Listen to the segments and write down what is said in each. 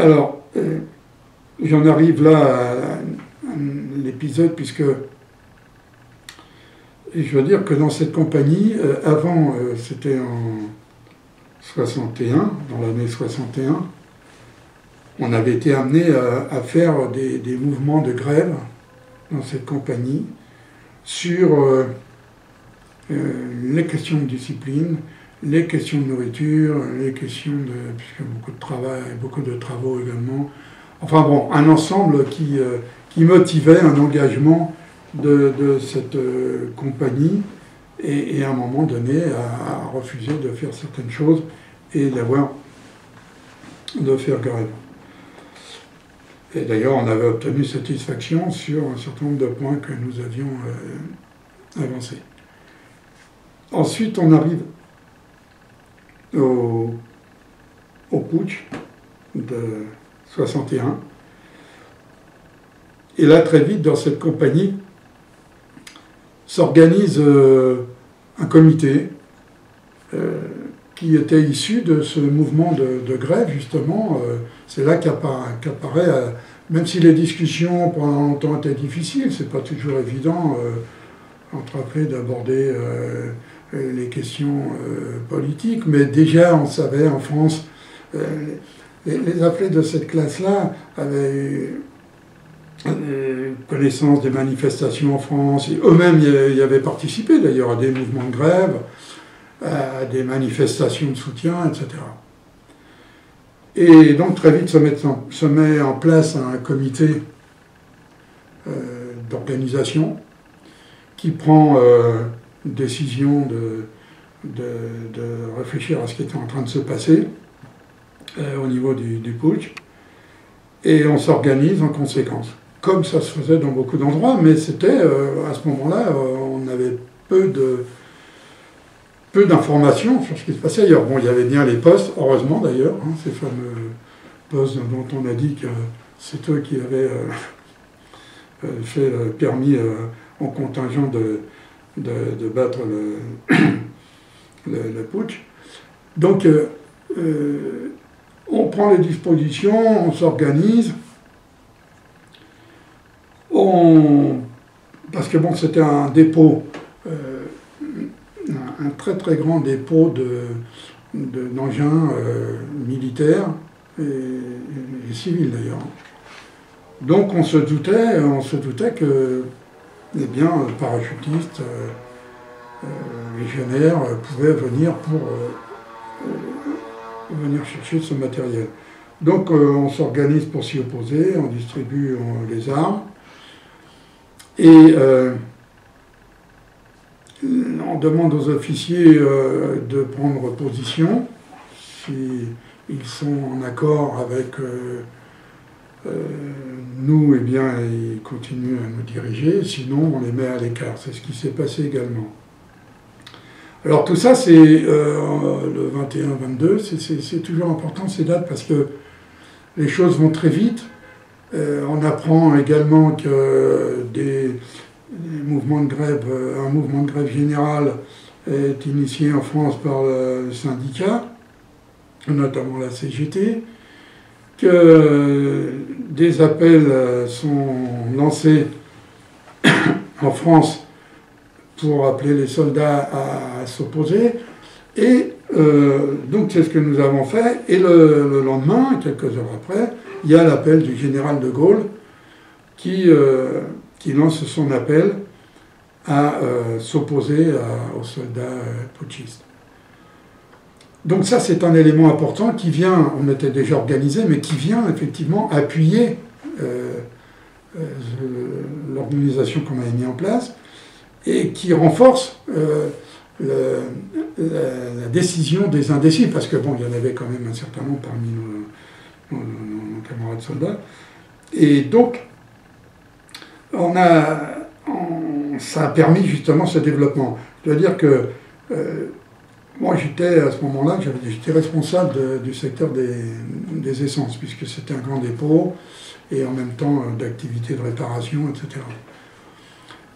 Alors, j'en arrive là à l'épisode, puisque je veux dire que dans cette compagnie, avant, c'était en 61, dans l'année 61, on avait été amené à faire des mouvements de grève dans cette compagnie sur les questions de discipline, les questions de nourriture, les questions de... puisqu'il y a beaucoup de travail, beaucoup de travaux également. Enfin bon, un ensemble qui motivait un engagement de cette compagnie et à un moment donné à refuser de faire certaines choses et de faire grève. Et d'ailleurs, on avait obtenu satisfaction sur un certain nombre de points que nous avions avancés. Ensuite, on arrive au putsch de 61. Et là, très vite, dans cette compagnie, s'organise un comité qui était issu de ce mouvement de grève, justement. C'est là qu'apparaît, même si les discussions pendant longtemps étaient difficiles, c'est pas toujours évident entre après d'aborder les questions politiques, mais déjà on savait en France, les appelés de cette classe-là avaient connaissance des manifestations en France, eux-mêmes y avaient participé d'ailleurs à des mouvements de grève, à des manifestations de soutien, etc. Et donc très vite se met en place un comité d'organisation qui prend une décision de réfléchir à ce qui était en train de se passer au niveau du putsch, et on s'organise en conséquence. Comme ça se faisait dans beaucoup d'endroits, mais c'était, à ce moment-là, on avait peu d'informations sur ce qui se passait ailleurs. Bon, il y avait bien les postes, heureusement d'ailleurs, hein, ces fameux postes dont on a dit que c'est eux qui avaient permis en contingent de battre le putsch. Donc, on prend les dispositions, on s'organise, parce que bon, c'était un dépôt, un très très grand dépôt d'engins militaires et civils d'ailleurs. Donc on se doutait que, eh bien, parachutistes, légionnaires pouvaient venir venir chercher ce matériel. Donc on s'organise pour s'y opposer, on distribue les armes, et on demande aux officiers de prendre position, s'ils sont en accord avec nous, eh bien ils continuent à nous diriger, sinon on les met à l'écart. C'est ce qui s'est passé également. Alors tout ça, c'est le 21-22, c'est toujours important ces dates parce que les choses vont très vite. On apprend également que des mouvements de grève, un mouvement de grève général est initié en France par le syndicat, notamment la CGT, que des appels sont lancés en France pour appeler les soldats à s'opposer. Et donc c'est ce que nous avons fait. Et le lendemain, quelques heures après, il y a l'appel du général de Gaulle qui lance son appel à s'opposer aux soldats putschistes. Donc ça, c'est un élément important qui vient, on était déjà organisé, mais qui vient effectivement appuyer l'organisation qu'on avait mis en place et qui renforce la décision des indécis, parce que bon, il y en avait quand même un certain nombre parmi nos camarades soldats. Et donc, ça a permis justement ce développement. Je dois dire que moi, j'étais à ce moment-là, j'étais responsable du secteur des essences, puisque c'était un grand dépôt, et en même temps d'activités de réparation, etc.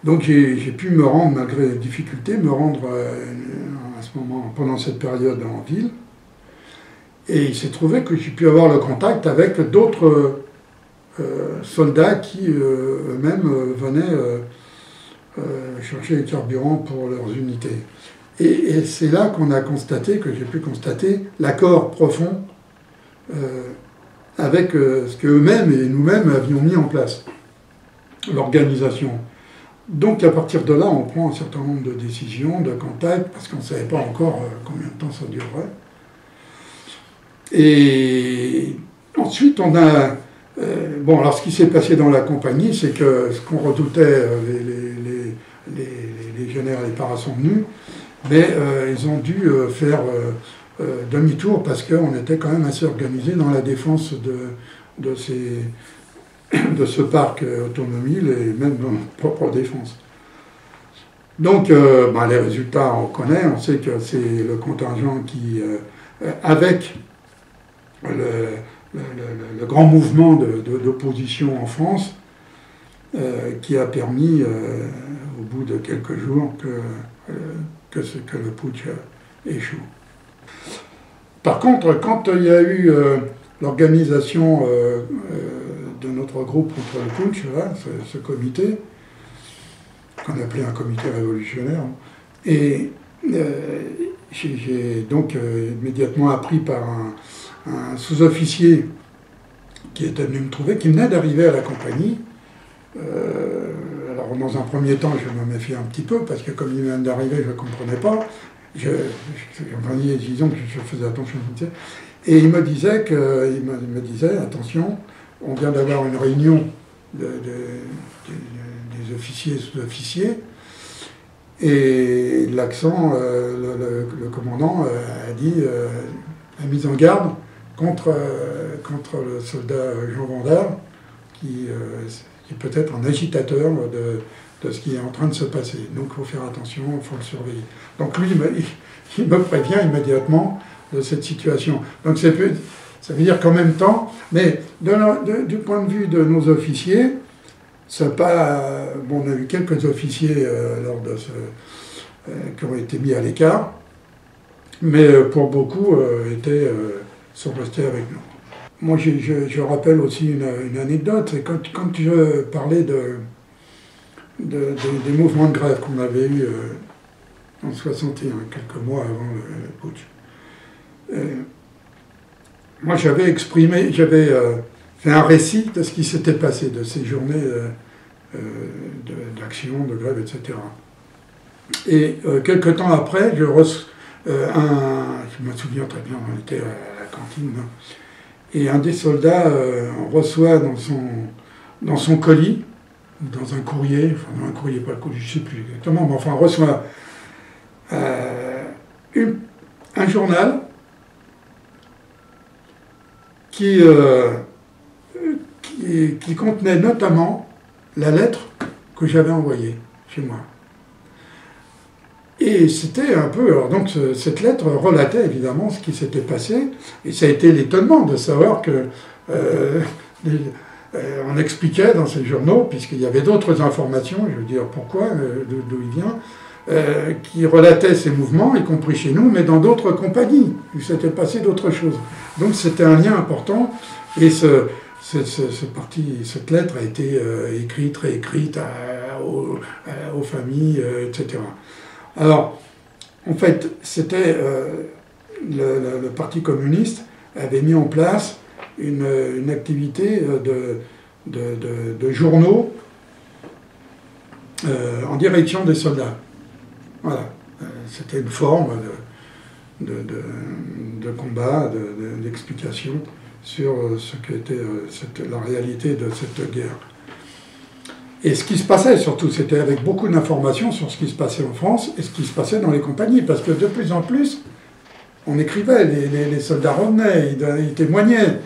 Donc j'ai pu me rendre, malgré les difficultés, à ce moment, pendant cette période en ville. Et il s'est trouvé que j'ai pu avoir le contact avec d'autres soldats qui eux-mêmes venaient chercher du carburant pour leurs unités. Et c'est là qu'on a constaté, que j'ai pu constater, l'accord profond avec ce qu'eux-mêmes et nous-mêmes avions mis en place, l'organisation. Donc à partir de là, on prend un certain nombre de décisions, de contacts, parce qu'on ne savait pas encore combien de temps ça durerait. Et ensuite, on a... bon, alors ce qui s'est passé dans la compagnie, c'est que ce qu'on redoutait, les légionnaires et les paras sont venus, mais ils ont dû faire demi-tour parce qu'on était quand même assez organisé dans la défense de ce parc automobile et même dans notre propre défense. Donc, les résultats, on connaît, on sait que c'est le contingent qui, avec le grand mouvement d'opposition en France, qui a permis, au bout de quelques jours, que le putsch échoue. Par contre, quand il y a eu l'organisation de notre groupe contre le putsch, là, ce comité, qu'on appelait un comité révolutionnaire, et j'ai donc immédiatement appris par un sous-officier qui était venu me trouver, qui venait d'arriver à la compagnie. Alors dans un premier temps, je me méfiais un petit peu, parce que comme il venait d'arriver, je ne comprenais pas. Disons que je faisais attention. Et il me disait, attention, on vient d'avoir une réunion des officiers et sous-officiers, et l'accent, le commandant a dit, a mis en garde contre le soldat Jean Vandard, qui est peut-être un agitateur de ce qui est en train de se passer. Donc il faut faire attention, il faut le surveiller. Donc lui, il me prévient immédiatement de cette situation. Donc ça veut dire qu'en même temps, mais du point de vue de nos officiers, ça pas, bon, on a eu quelques officiers lors de qui ont été mis à l'écart, mais pour beaucoup sont restés avec nous. Moi, je rappelle aussi une anecdote, c'est quand je parlais des mouvements de grève qu'on avait eus en 61, quelques mois avant le putsch. Moi, j'avais fait un récit de ce qui s'était passé, de ces journées d'action, de grève, etc. Et quelque temps après, je me souviens très bien, on était à la cantine, hein, et un des soldats reçoit dans son colis, dans un courrier, enfin dans un courrier, pas le colis, je ne sais plus exactement, mais enfin reçoit un journal qui contenait notamment la lettre que j'avais envoyée chez moi. Et c'était un peu... Alors donc cette lettre relatait évidemment ce qui s'était passé, et ça a été l'étonnement de savoir que... on expliquait dans ces journaux, puisqu'il y avait d'autres informations, je veux dire pourquoi, d'où il vient, qui relataient ces mouvements, y compris chez nous, mais dans d'autres compagnies, où s'était passé d'autres choses. Donc c'était un lien important, et cette lettre a été écrite, réécrite aux familles, etc. Alors, en fait, c'était le Parti communiste avait mis en place une activité de journaux en direction des soldats. Voilà. C'était une forme de combat, d'explication sur ce qu'était la réalité de cette guerre. Et ce qui se passait surtout, c'était avec beaucoup d'informations sur ce qui se passait en France et ce qui se passait dans les compagnies, parce que de plus en plus, on écrivait, les soldats revenaient, ils témoignaient.